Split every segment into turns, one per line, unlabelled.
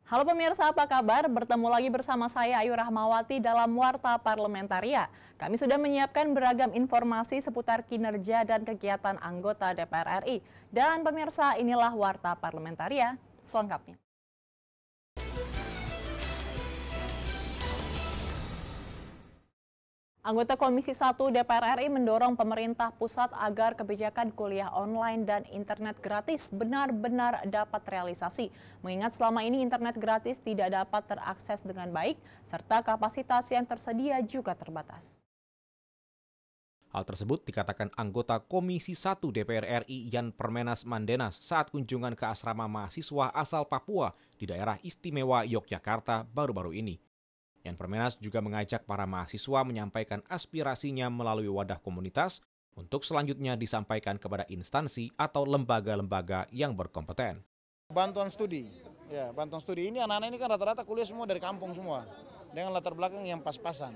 Halo pemirsa, apa kabar? Bertemu lagi bersama saya Ayu Rahmawati dalam Warta Parlamentaria. Kami sudah menyiapkan beragam informasi seputar kinerja dan kegiatan anggota DPR RI. Dan pemirsa, inilah Warta Parlamentaria selengkapnya. Anggota Komisi 1 DPR RI mendorong pemerintah pusat agar kebijakan kuliah online dan internet gratis benar-benar dapat realisasi. Mengingat selama ini internet gratis tidak dapat terakses dengan baik, serta kapasitas yang tersedia juga terbatas.
Hal tersebut dikatakan anggota Komisi 1 DPR RI Yan Permenas Mandenas saat kunjungan ke asrama mahasiswa asal Papua di daerah istimewa Yogyakarta baru-baru ini. Yan Permenas juga mengajak para mahasiswa menyampaikan aspirasinya melalui wadah komunitas untuk selanjutnya disampaikan kepada instansi atau lembaga-lembaga yang berkompeten.
Bantuan studi ini anak-anak ini kan rata-rata kuliah semua dari kampung semua dengan latar belakang yang pas-pasan.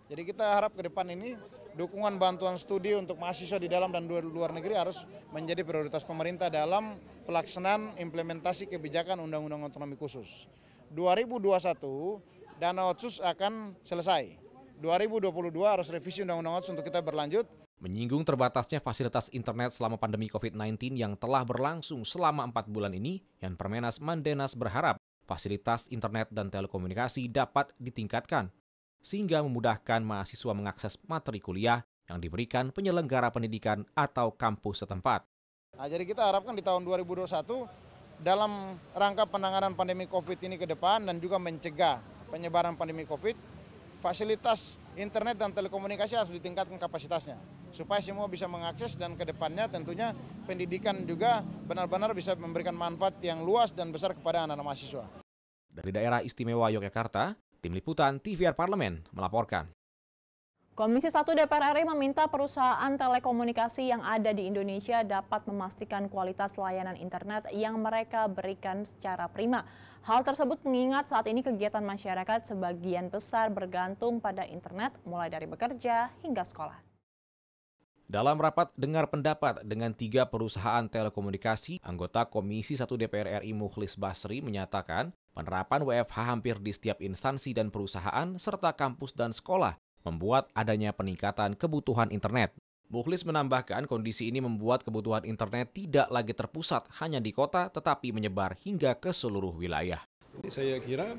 Jadi kita harap ke depan ini dukungan bantuan studi untuk mahasiswa di dalam dan luar negeri harus menjadi prioritas pemerintah dalam pelaksanaan implementasi kebijakan Undang-Undang Otonomi Khusus. 2021 dana otsus akan selesai. 2022 harus revisi Undang-Undang Otsus untuk kita berlanjut.
Menyinggung terbatasnya fasilitas internet selama pandemi COVID-19 yang telah berlangsung selama 4 bulan ini, Yan Permenas Mandenas berharap fasilitas internet dan telekomunikasi dapat ditingkatkan, sehingga memudahkan mahasiswa mengakses materi kuliah yang diberikan penyelenggara pendidikan atau kampus setempat.
Nah, jadi kita harapkan di tahun 2021 dalam rangka penanganan pandemi COVID ini ke depan dan juga mencegah penyebaran pandemi COVID, fasilitas internet dan telekomunikasi harus ditingkatkan kapasitasnya supaya semua bisa mengakses dan ke depannya tentunya pendidikan juga benar-benar bisa memberikan manfaat yang luas dan besar kepada anak-anak mahasiswa.
Dari daerah istimewa Yogyakarta, Tim Liputan TVR Parlemen melaporkan.
Komisi 1 DPR RI meminta perusahaan telekomunikasi yang ada di Indonesia dapat memastikan kualitas layanan internet yang mereka berikan secara prima. Hal tersebut mengingat saat ini kegiatan masyarakat sebagian besar bergantung pada internet, mulai dari bekerja hingga sekolah.
Dalam rapat dengar pendapat dengan 3 perusahaan telekomunikasi, anggota Komisi 1 DPR RI Mukhlis Basri menyatakan penerapan WFH hampir di setiap instansi dan perusahaan serta kampus dan sekolah membuat adanya peningkatan kebutuhan internet. Mukhlis menambahkan kondisi ini membuat kebutuhan internet tidak lagi terpusat hanya di kota tetapi menyebar hingga ke seluruh wilayah.
Saya kira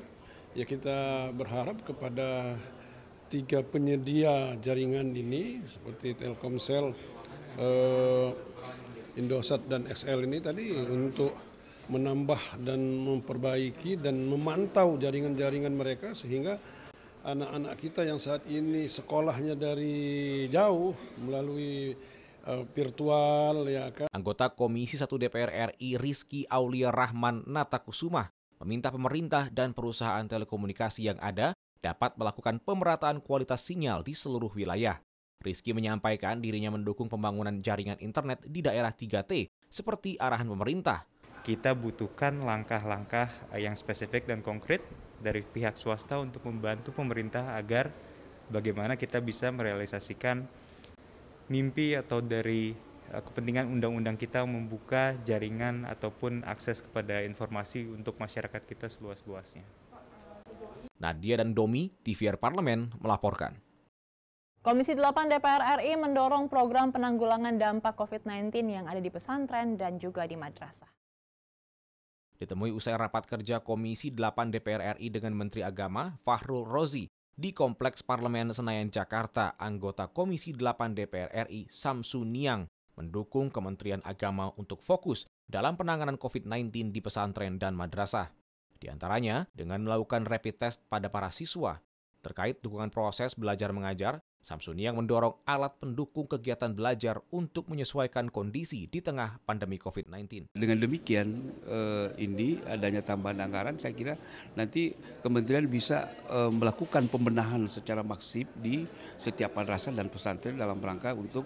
ya kita berharap kepada 3 penyedia jaringan ini seperti Telkomsel, Indosat dan XL ini tadi untuk menambah dan memperbaiki dan memantau jaringan-jaringan mereka sehingga anak-anak kita yang saat ini sekolahnya dari jauh melalui virtual ya kan.
Anggota Komisi 1 DPR RI Rizky Aulia Rahman Natakusumah meminta pemerintah dan perusahaan telekomunikasi yang ada dapat melakukan pemerataan kualitas sinyal di seluruh wilayah. Rizky menyampaikan dirinya mendukung pembangunan jaringan internet di daerah 3T seperti arahan pemerintah.
Kita butuhkan langkah-langkah yang spesifik dan konkret dari pihak swasta untuk membantu pemerintah agar bagaimana kita bisa merealisasikan mimpi atau dari kepentingan undang-undang kita membuka jaringan ataupun akses kepada informasi untuk masyarakat kita seluas-luasnya.
Nadia dan Domi, TVR Parlemen melaporkan.
Komisi 8 DPR RI mendorong program penanggulangan dampak COVID-19 yang ada di pesantren dan juga di madrasah.
Ditemui usai rapat kerja Komisi 8 DPR RI dengan Menteri Agama Fahrul Rozi di Kompleks Parlemen Senayan, Jakarta, anggota Komisi 8 DPR RI Samsuniang mendukung Kementerian Agama untuk fokus dalam penanganan COVID-19 di pesantren dan madrasah. Di antaranya dengan melakukan rapid test pada para siswa. Terkait dukungan proses belajar mengajar, Samsuniang mendorong alat pendukung kegiatan belajar untuk menyesuaikan kondisi di tengah pandemi COVID-19.
Dengan demikian, ini adanya tambahan anggaran, saya kira nanti kementerian bisa melakukan pembenahan secara masif di setiap madrasah dan pesantren dalam rangka untuk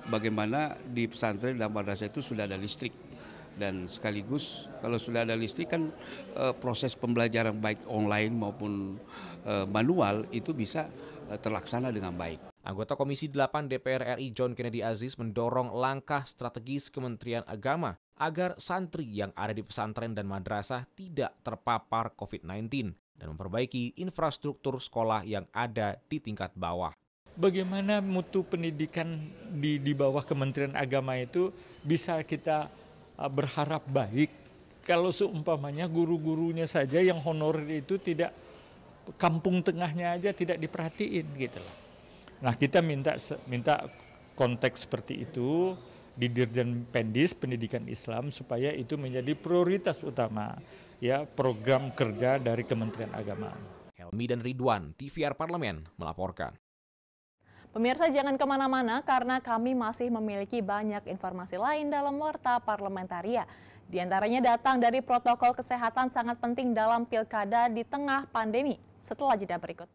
bagaimana di pesantren dan madrasah itu sudah ada listrik. Dan sekaligus kalau sudah ada listrik kan proses pembelajaran baik online maupun manual itu bisa terlaksana dengan baik.
Anggota Komisi 8 DPR RI John Kennedy Aziz mendorong langkah strategis Kementerian Agama agar santri yang ada di pesantren dan madrasah tidak terpapar COVID-19 dan memperbaiki infrastruktur sekolah yang ada di tingkat bawah.
Bagaimana mutu pendidikan di bawah Kementerian Agama itu bisa kita berharap baik kalau seumpamanya guru-gurunya saja yang honorer itu tidak, kampung tengahnya aja tidak diperhatiin gitu loh. Nah, kita minta konteks seperti itu di Dirjen Pendis Pendidikan Islam supaya itu menjadi prioritas utama ya program kerja dari Kementerian Agama.
Helmi dan Ridwan, TVR Parlemen melaporkan.
Pemirsa jangan kemana-mana karena kami masih memiliki banyak informasi lain dalam Warta Parlementaria. Di antaranya datang dari protokol kesehatan sangat penting dalam pilkada di tengah pandemi. Setelah jeda berikut.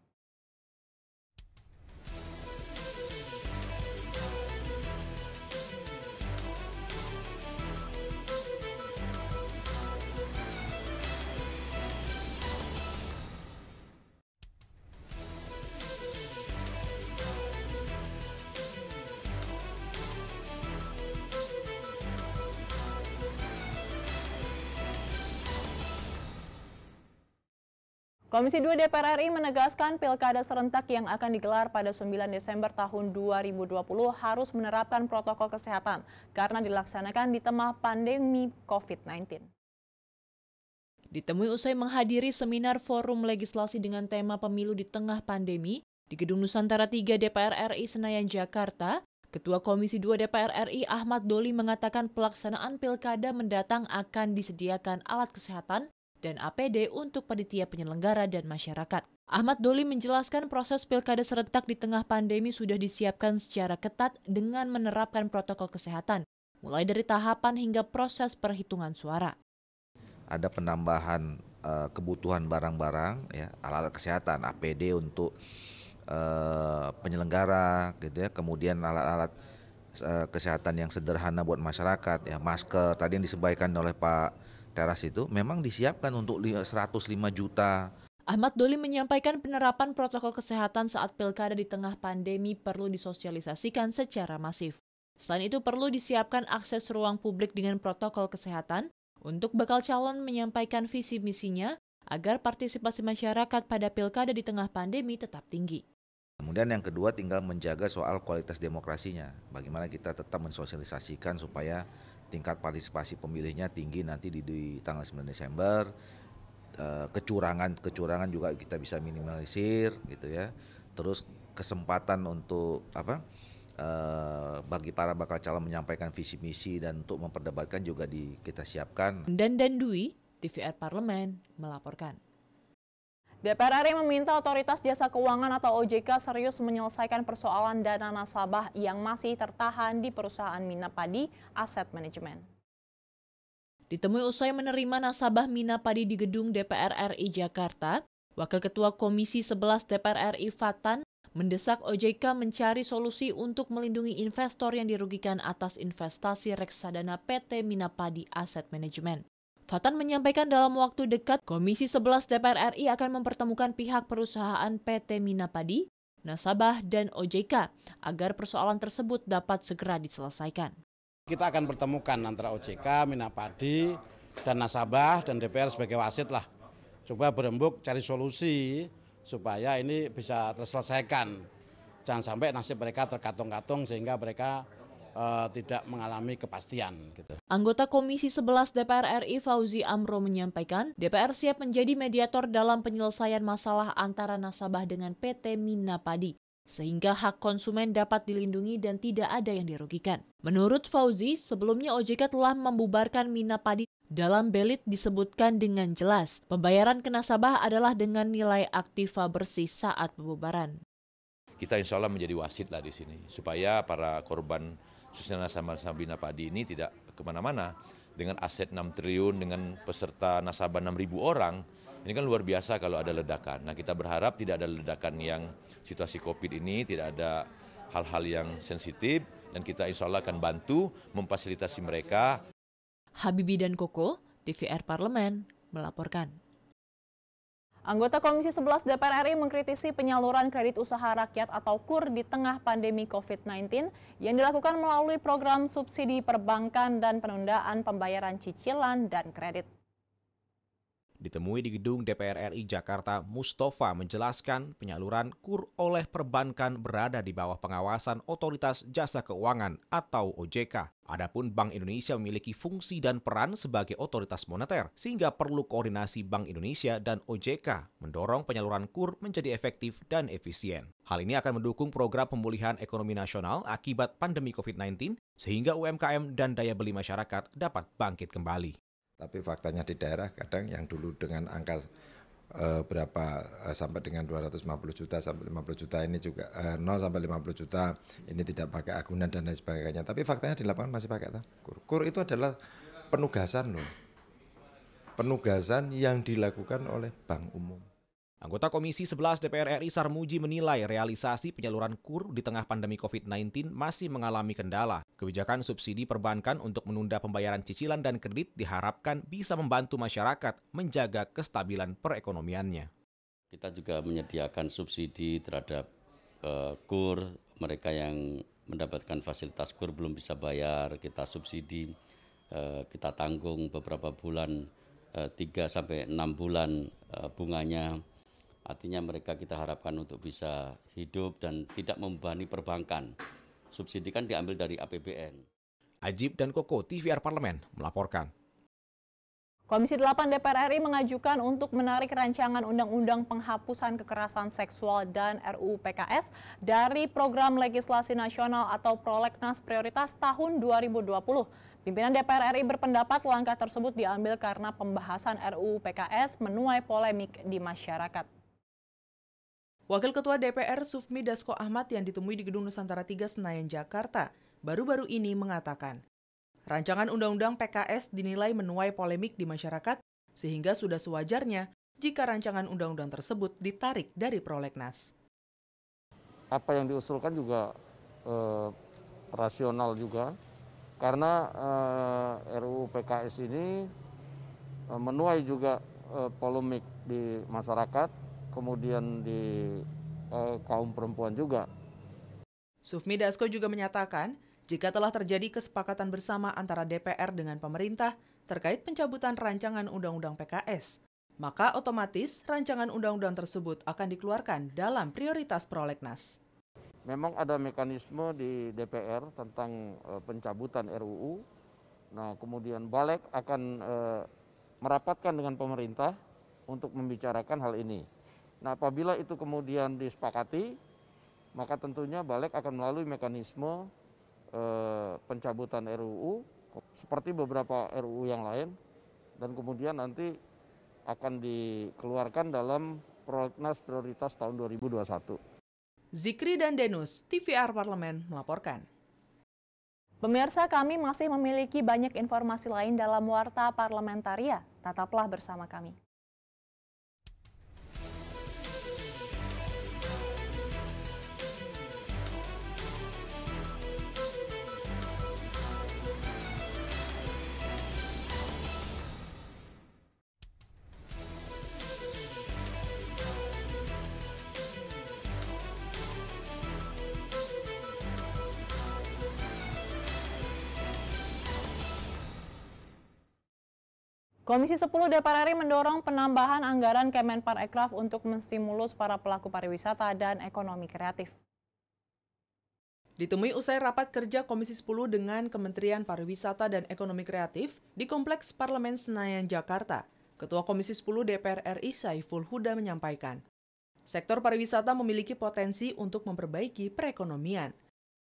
Komisi 2 DPR RI menegaskan pilkada serentak yang akan digelar pada 9 Desember tahun 2020 harus menerapkan protokol kesehatan karena dilaksanakan di tengah pandemi COVID-19. Ditemui usai menghadiri seminar forum legislasi dengan tema pemilu di tengah pandemi di Gedung Nusantara 3 DPR RI Senayan, Jakarta, Ketua Komisi 2 DPR RI Ahmad Doli mengatakan pelaksanaan pilkada mendatang akan disediakan alat kesehatan dan APD untuk panitia penyelenggara dan masyarakat. Ahmad Doli menjelaskan proses pilkada serentak di tengah pandemi sudah disiapkan secara ketat dengan menerapkan protokol kesehatan, mulai dari tahapan hingga proses perhitungan suara.
Ada penambahan kebutuhan barang-barang, ya, alat-alat kesehatan, APD untuk penyelenggara, gitu ya, kemudian alat-alat kesehatan yang sederhana buat masyarakat, ya, masker tadi yang disampaikan oleh Pak Teras itu memang disiapkan untuk 105 juta.
Ahmad Doli menyampaikan penerapan protokol kesehatan saat pilkada di tengah pandemi perlu disosialisasikan secara masif. Selain itu perlu disiapkan akses ruang publik dengan protokol kesehatan untuk bakal calon menyampaikan visi misinya agar partisipasi masyarakat pada pilkada di tengah pandemi tetap tinggi.
Kemudian yang kedua tinggal menjaga soal kualitas demokrasinya. Bagaimana kita tetap mensosialisasikan supaya tingkat partisipasi pemilihnya tinggi nanti di tanggal 9 Desember. Kecurangan juga kita bisa minimalisir gitu ya. Terus kesempatan untuk bagi para bakal calon menyampaikan visi misi dan untuk memperdebatkan juga kita siapkan.
Dan Dwi, TVR Parlemen melaporkan. DPR RI meminta Otoritas Jasa Keuangan atau OJK serius menyelesaikan persoalan dana nasabah yang masih tertahan di perusahaan Minapadi Asset Management. Ditemui usai menerima nasabah Minapadi di gedung DPR RI Jakarta, Wakil Ketua Komisi 11 DPR RI Fatan mendesak OJK mencari solusi untuk melindungi investor yang dirugikan atas investasi reksadana PT Minapadi Asset Management. Fatan menyampaikan dalam waktu dekat Komisi 11 DPR RI akan mempertemukan pihak perusahaan PT Minapadi, nasabah, dan OJK agar persoalan tersebut dapat segera diselesaikan.
Kita akan pertemukan antara OJK, Minapadi, dan nasabah dan DPR sebagai wasit lah. Coba berembuk cari solusi supaya ini bisa terselesaikan. Jangan sampai nasib mereka terkatung-katung sehingga mereka tidak mengalami kepastian. Gitu.
Anggota Komisi 11 DPR RI Fauzi Amro menyampaikan, DPR siap menjadi mediator dalam penyelesaian masalah antara nasabah dengan PT Minapadi, sehingga hak konsumen dapat dilindungi dan tidak ada yang dirugikan. Menurut Fauzi, sebelumnya OJK telah membubarkan Minapadi. Dalam belit disebutkan dengan jelas, pembayaran ke nasabah adalah dengan nilai aktiva bersih saat pembubaran.
Kita insya Allah menjadi wasit lah di sini, supaya para korban khususnya nasabah Minapadi ini tidak kemana-mana. Dengan aset 6 triliun, dengan peserta nasabah 6.000 orang, ini kan luar biasa kalau ada ledakan. Nah, kita berharap tidak ada ledakan yang situasi COVID ini, tidak ada hal-hal yang sensitif, dan kita insya Allah akan bantu memfasilitasi mereka.
Habibi dan Koko, TVR Parlemen, melaporkan. Anggota Komisi 11 DPR RI mengkritisi penyaluran kredit usaha rakyat atau KUR di tengah pandemi COVID-19 yang dilakukan melalui program subsidi perbankan dan penundaan pembayaran cicilan dan kredit.
Ditemui di gedung DPR RI Jakarta, Mustafa menjelaskan penyaluran KUR oleh perbankan berada di bawah pengawasan Otoritas Jasa Keuangan atau OJK. Adapun Bank Indonesia memiliki fungsi dan peran sebagai otoritas moneter, sehingga perlu koordinasi Bank Indonesia dan OJK mendorong penyaluran KUR menjadi efektif dan efisien. Hal ini akan mendukung program pemulihan ekonomi nasional akibat pandemi COVID-19, sehingga UMKM dan daya beli masyarakat dapat bangkit kembali.
Tapi faktanya di daerah kadang yang dulu dengan angka sampai dengan 250 juta sampai 50 juta ini juga 0 sampai 50 juta ini tidak pakai agunan dan lain sebagainya. Tapi faktanya di lapangan masih pakai KUR. KUR itu adalah penugasan loh. Penugasan yang dilakukan oleh Bank Umum.
Anggota Komisi 11 DPR RI Sarmuji menilai realisasi penyaluran KUR di tengah pandemi COVID-19 masih mengalami kendala. Kebijakan subsidi perbankan untuk menunda pembayaran cicilan dan kredit diharapkan bisa membantu masyarakat menjaga kestabilan perekonomiannya.
Kita juga menyediakan subsidi terhadap KUR, mereka yang mendapatkan fasilitas KUR belum bisa bayar, kita subsidi, kita tanggung beberapa bulan, 3-6 bulan bunganya. Artinya mereka kita harapkan untuk bisa hidup dan tidak membebani perbankan. Subsidi kan diambil dari APBN.
Ajib dan Koko, TVR Parlemen, melaporkan.
Komisi 8 DPR RI mengajukan untuk menarik rancangan Undang-Undang Penghapusan Kekerasan Seksual dan RUU PKS dari Program Legislasi Nasional atau Prolegnas Prioritas tahun 2020. Pimpinan DPR RI berpendapat langkah tersebut diambil karena pembahasan RUU PKS menuai polemik di masyarakat.
Wakil Ketua DPR Sufmi Dasko Ahmad yang ditemui di Gedung Nusantara 3 Senayan, Jakarta, baru-baru ini mengatakan, rancangan Undang-Undang PKS dinilai menuai polemik di masyarakat, sehingga sudah sewajarnya jika rancangan undang-undang tersebut ditarik dari prolegnas.
Apa yang diusulkan juga rasional juga, karena RUU PKS ini menuai juga polemik di masyarakat, kemudian di kaum perempuan juga.
Sufmi Dasko juga menyatakan, jika telah terjadi kesepakatan bersama antara DPR dengan pemerintah terkait pencabutan rancangan Undang-Undang PKS, maka otomatis rancangan undang-undang tersebut akan dikeluarkan dalam prioritas prolegnas.
Memang ada mekanisme di DPR tentang pencabutan RUU. Nah, kemudian Balik akan merapatkan dengan pemerintah untuk membicarakan hal ini. Nah, apabila itu kemudian disepakati, maka tentunya Balik akan melalui mekanisme pencabutan RUU seperti beberapa RUU yang lain, dan kemudian nanti akan dikeluarkan dalam Prolegnas Prioritas tahun 2021.
Zikri dan Denus, TVR Parlemen melaporkan.
Pemirsa, kami masih memiliki banyak informasi lain dalam Warta Parlamentaria. Tetaplah bersama kami. Komisi 10 DPR RI mendorong penambahan anggaran Kemenparekraf untuk menstimulus para pelaku pariwisata dan ekonomi kreatif.
Ditemui usai rapat kerja Komisi 10 dengan Kementerian Pariwisata dan Ekonomi Kreatif di Kompleks Parlemen Senayan, Jakarta, Ketua Komisi 10 DPR RI Syaiful Huda menyampaikan, sektor pariwisata memiliki potensi untuk memperbaiki perekonomian.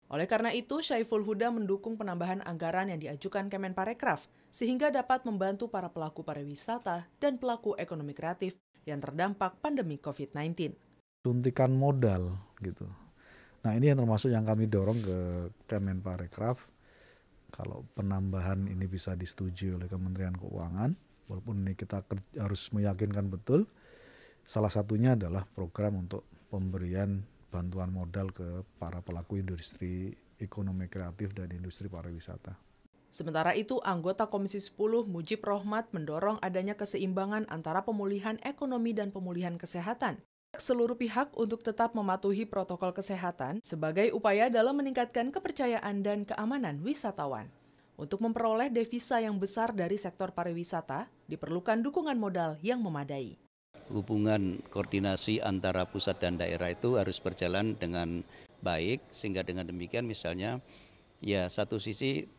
Oleh karena itu, Syaiful Huda mendukung penambahan anggaran yang diajukan Kemenparekraf sehingga dapat membantu para pelaku pariwisata dan pelaku ekonomi kreatif yang terdampak pandemi COVID-19.
Suntikan modal gitu. Nah, ini yang termasuk yang kami dorong ke Kemenparekraf. Kalau penambahan ini bisa disetujui oleh Kementerian Keuangan, walaupun ini kita harus meyakinkan betul, salah satunya adalah program untuk pemberian bantuan modal ke para pelaku industri ekonomi kreatif dan industri pariwisata.
Sementara itu, anggota Komisi 10 Mujib Rohmat mendorong adanya keseimbangan antara pemulihan ekonomi dan pemulihan kesehatan. Seluruh pihak untuk tetap mematuhi protokol kesehatan sebagai upaya dalam meningkatkan kepercayaan dan keamanan wisatawan. Untuk memperoleh devisa yang besar dari sektor pariwisata, diperlukan dukungan modal yang memadai.
Hubungan koordinasi antara pusat dan daerah itu harus berjalan dengan baik, sehingga dengan demikian misalnya ya satu sisi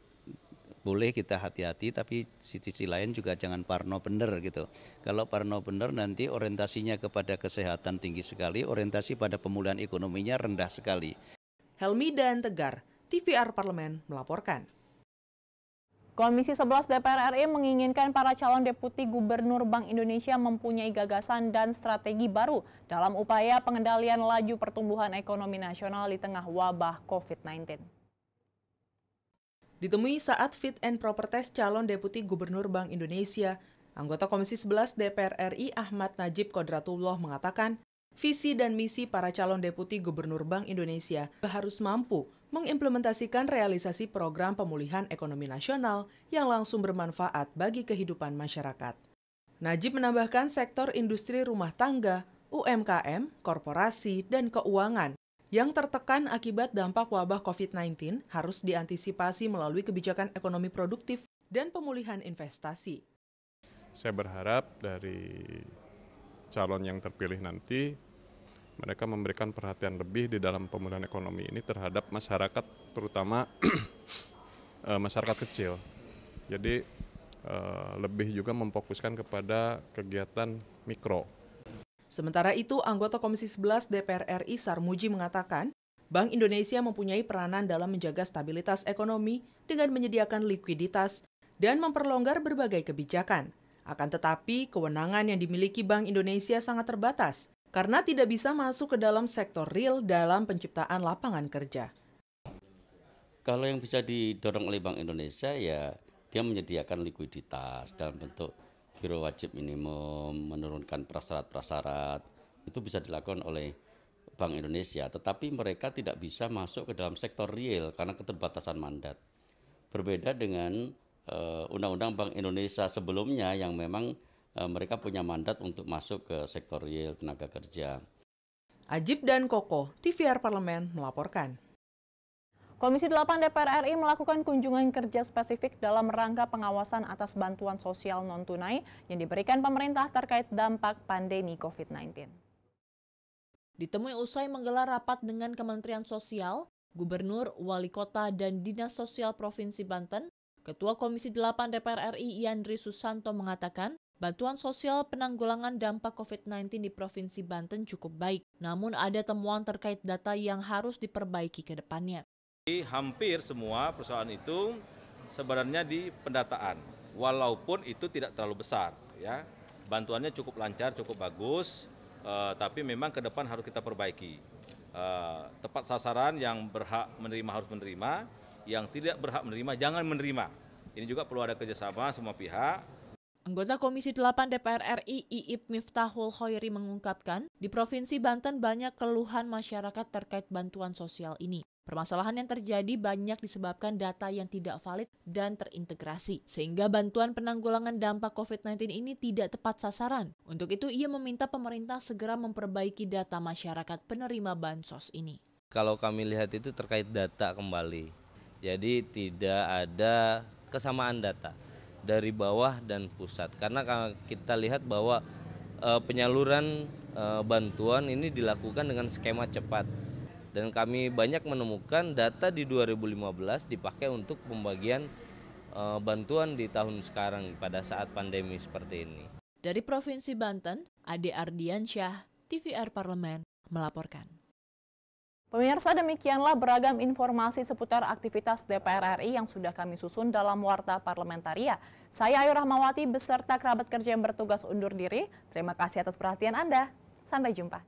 boleh kita hati-hati, tapi sisi lain juga jangan parno bener gitu. Kalau parno bener nanti orientasinya kepada kesehatan tinggi sekali, orientasi pada pemulihan ekonominya rendah sekali.
Helmi dan Tegar, TVR Parlemen melaporkan.
Komisi 11 DPR RI menginginkan para calon deputi Gubernur Bank Indonesia mempunyai gagasan dan strategi baru dalam upaya pengendalian laju pertumbuhan ekonomi nasional di tengah wabah COVID-19.
Ditemui saat fit and proper test calon deputi Gubernur Bank Indonesia, anggota Komisi 11 DPR RI Ahmad Najib Kodratullah mengatakan, visi dan misi para calon deputi Gubernur Bank Indonesia harus mampu mengimplementasikan realisasi program pemulihan ekonomi nasional yang langsung bermanfaat bagi kehidupan masyarakat. Najib menambahkan sektor industri rumah tangga, UMKM, korporasi, dan keuangan yang tertekan akibat dampak wabah COVID-19 harus diantisipasi melalui kebijakan ekonomi produktif dan pemulihan investasi.
Saya berharap dari calon yang terpilih nanti, mereka memberikan perhatian lebih di dalam pemulihan ekonomi ini terhadap masyarakat, terutama masyarakat kecil. Jadi lebih juga memfokuskan kepada kegiatan mikro.
Sementara itu, anggota Komisi 11 DPR RI Sarmuji mengatakan, Bank Indonesia mempunyai peranan dalam menjaga stabilitas ekonomi dengan menyediakan likuiditas dan memperlonggar berbagai kebijakan. Akan tetapi, kewenangan yang dimiliki Bank Indonesia sangat terbatas karena tidak bisa masuk ke dalam sektor real dalam penciptaan lapangan kerja.
Kalau yang bisa didorong oleh Bank Indonesia ya dia menyediakan likuiditas dalam bentuk giro wajib minimum, menurunkan prasyarat-prasyarat, itu bisa dilakukan oleh Bank Indonesia. Tetapi mereka tidak bisa masuk ke dalam sektor real karena keterbatasan mandat. Berbeda dengan Undang-Undang Bank Indonesia sebelumnya yang memang mereka punya mandat untuk masuk ke sektor real tenaga kerja.
Ajib dan Koko, TVR Parlemen melaporkan.
Komisi 8 DPR RI melakukan kunjungan kerja spesifik dalam rangka pengawasan atas bantuan sosial non-tunai yang diberikan pemerintah terkait dampak pandemi COVID-19.
Ditemui usai menggelar rapat dengan Kementerian Sosial, Gubernur, Wali Kota, dan Dinas Sosial Provinsi Banten, Ketua Komisi 8 DPR RI Yandri Susanto mengatakan, bantuan sosial penanggulangan dampak COVID-19 di Provinsi Banten cukup baik, namun ada temuan terkait data yang harus diperbaiki ke depannya.
Hampir semua persoalan itu sebenarnya di pendataan, walaupun itu tidak terlalu besar. Ya, bantuannya cukup lancar, cukup bagus, tapi memang ke depan harus kita perbaiki. Tepat sasaran, yang berhak menerima harus menerima, yang tidak berhak menerima jangan menerima. Ini juga perlu ada kerjasama semua pihak.
Anggota Komisi 8 DPR RI Iip Miftahul Khoiri mengungkapkan, di Provinsi Banten banyak keluhan masyarakat terkait bantuan sosial ini. Permasalahan yang terjadi banyak disebabkan data yang tidak valid dan terintegrasi, sehingga bantuan penanggulangan dampak COVID-19 ini tidak tepat sasaran. Untuk itu, ia meminta pemerintah segera memperbaiki data masyarakat penerima bansos ini.
Kalau kami lihat itu terkait data kembali, jadi tidak ada kesamaan data dari bawah dan pusat. Karena kita lihat bahwa penyaluran bantuan ini dilakukan dengan skema cepat. Dan kami banyak menemukan data di 2015 dipakai untuk pembagian bantuan di tahun sekarang pada saat pandemi seperti ini.
Dari Provinsi Banten, Ade Ardiansyah, TVR Parlemen, melaporkan.
Pemirsa, demikianlah beragam informasi seputar aktivitas DPR RI yang sudah kami susun dalam Warta Parlamentaria. Saya Ayu Rahmawati beserta kerabat kerja yang bertugas undur diri. Terima kasih atas perhatian Anda. Sampai jumpa.